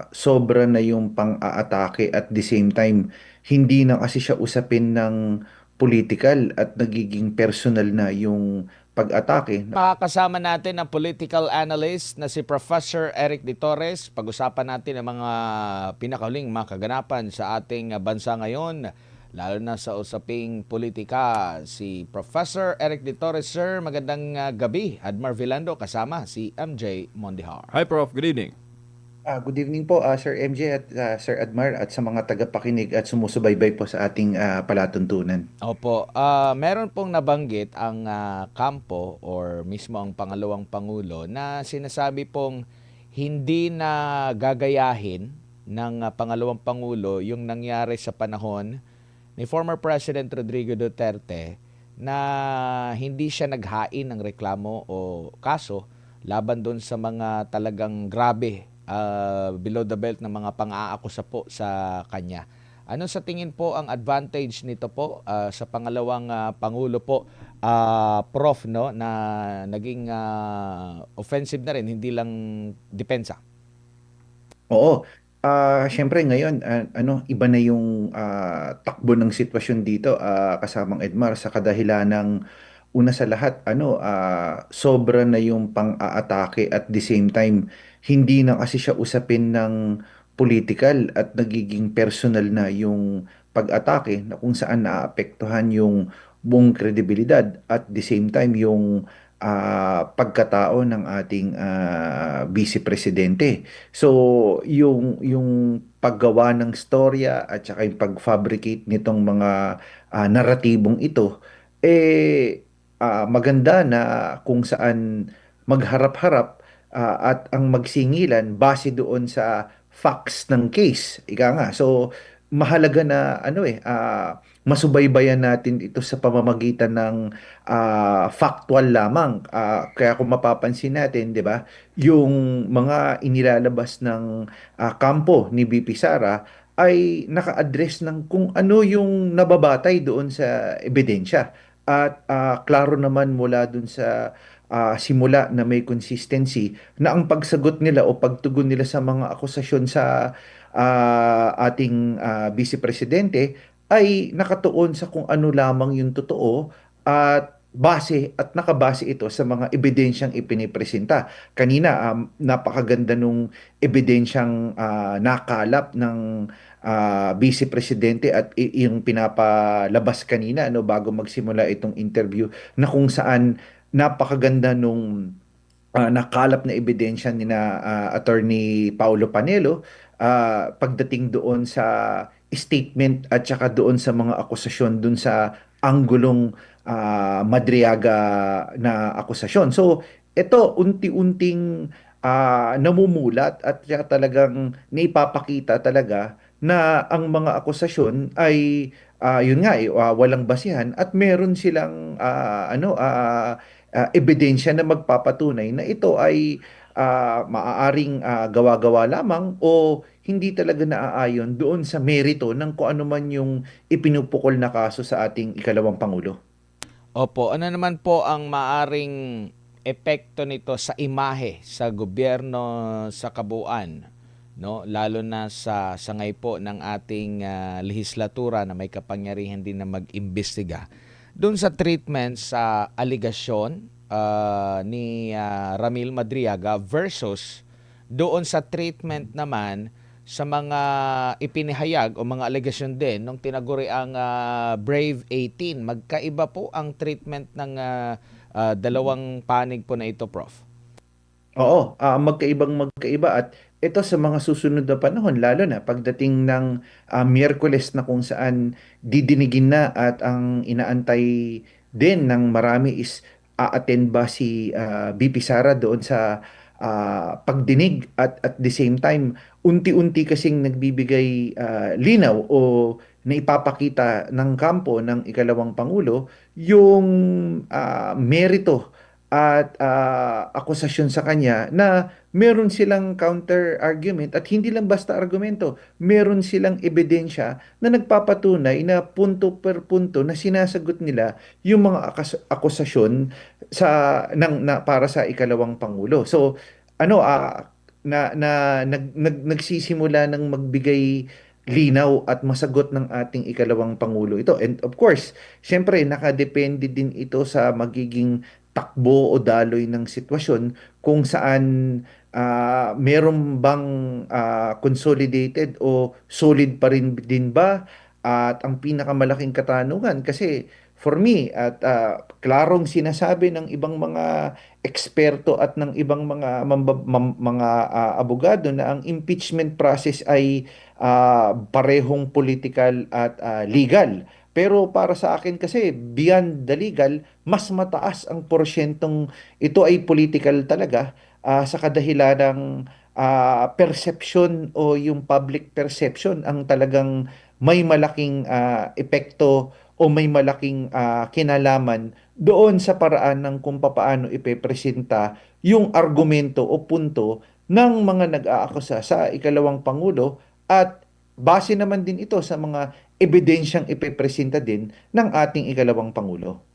Sobra na yung pang-aatake at the same time, hindi na kasi siya usapin ng political at nagiging personal na yung pag-atake. Makakasama natin ang political analyst na si Professor Eric De Torres. Pag-usapan natin ang mga pinakahuling mga kaganapan sa ating bansa ngayon, lalo na sa usaping politika. Si Professor Eric De Torres, sir, magandang gabi. Admar Vilando kasama si MJ Mondihar. Hi Prof, good evening. Good evening po, Sir MJ at Sir Admar at sa mga tagapakinig at sumusubaybay po sa ating palatuntunan. Opo, meron pong nabanggit ang kampo or mismo ang pangalawang pangulo na sinasabi pong hindi na gagayahin ng pangalawang pangulo yung nangyari sa panahon ni former President Rodrigo Duterte na hindi siya naghain ng reklamo o kaso laban doon sa mga talagang grabe, below the belt na mga pang-aakusa po sa kanya. Ano sa tingin po ang advantage nito po sa pangalawang pangulo po, Prof, no, na naging offensive na rin, hindi lang depensa? Oo. Siyempre ngayon, iba na yung takbo ng sitwasyon dito, kasamang Edmar, sa kadahilan ng una sa lahat, sobra na yung pang-aatake at the same time, hindi na kasi siya usapin ng political at nagiging personal na yung pag-atake na kung saan naapektuhan yung buong kredibilidad at the same time yung pagkatao ng ating vice presidente. So, yung paggawa ng storya at saka yung pag-fabricate nitong mga naratibong ito, maganda na kung saan magharap-harap at ang magsingilan base doon sa facts ng case. Ika nga. So, mahalaga na masubaybayan natin ito sa pamamagitan ng factual lamang. Kaya kung mapapansin natin, 'di ba, yung mga inilalabas ng kampo ni BP Sara ay naka-address ng kung ano yung nababatay doon sa ebidensya. At klaro naman mula doon sa simula na may consistency na ang pagsagot nila o pagtugon nila sa mga akusasyon sa ating Vice Presidente ay nakatuon sa kung ano lamang yung totoo at base at nakabase ito sa mga ebidensyang ipinipresenta. Kanina, napakaganda nung ebidensyang nakalap ng Vice Presidente at yung pinapalabas kanina bago magsimula itong interview na kung saan napakaganda nung nakalap na ebidensya ni na Attorney Paulo Panelo pagdating doon sa statement at saka doon sa mga akusasyon doon sa anggulong madriaga na akusasyon. So, ito unti-unting namumulat at saka talagang naipapakita talaga na ang mga akusasyon ay yun nga walang basihan at meron silang ebidensya na magpapatunay na ito ay maaaring gawa-gawa lamang o hindi talaga naaayon doon sa merito ng kung ano man yung ipinupukol na kaso sa ating ikalawang pangulo. Opo, ano naman po ang maaring epekto nito sa imahe sa gobyerno sa kabuuan, no? Lalo na sa sangay po ng ating lehislatura na may kapangyarihan din na mag-imbestiga doon sa treatment sa aligasyon ni Ramil Madriaga versus doon sa treatment naman sa mga ipinahayag o mga alegasyon din nung tinaguri ang Brave 18. Magkaiba po ang treatment ng dalawang panig po na ito, Prof. Oo, magkaibang magkaiba at ito sa mga susunod na panahon, lalo na pagdating ng Miyerkules na kung saan didinigin na at ang inaantay din ng marami is a-attend ba si BP Sara doon sa pagdinig at the same time, unti-unti kasing nagbibigay linaw o naipapakita ng kampo ng ikalawang pangulo yung merito at akusasyon sa kanya na meron silang counter argument at hindi lang basta argumento, meron silang ebidensya na nagpapatunay na punto per punto na sinasagot nila yung mga akusasyon sa para sa ikalawang pangulo. So ano nagsisimula ng magbigay linaw at masagot ng ating ikalawang pangulo ito. And of course, syempre nakadepende din ito sa magiging takbo o daloy ng sitwasyon kung saan meron bang consolidated o solid pa rin din ba, at ang pinakamalaking katanungan kasi for me at klarong sinasabi ng ibang mga eksperto at ng ibang mga abogado na ang impeachment process ay parehong political at legal. Pero para sa akin kasi beyond the legal, mas mataas ang porsyentong ito ay political talaga, sa kadahilan ng perception o yung public perception ang talagang may malaking epekto o may malaking kinalaman doon sa paraan ng kung papaano ipepresenta yung argumento o punto ng mga nag-aakusa sa ikalawang pangulo, at base naman din ito sa mga ebidensyang ipepresenta din ng ating ikalawang pangulo.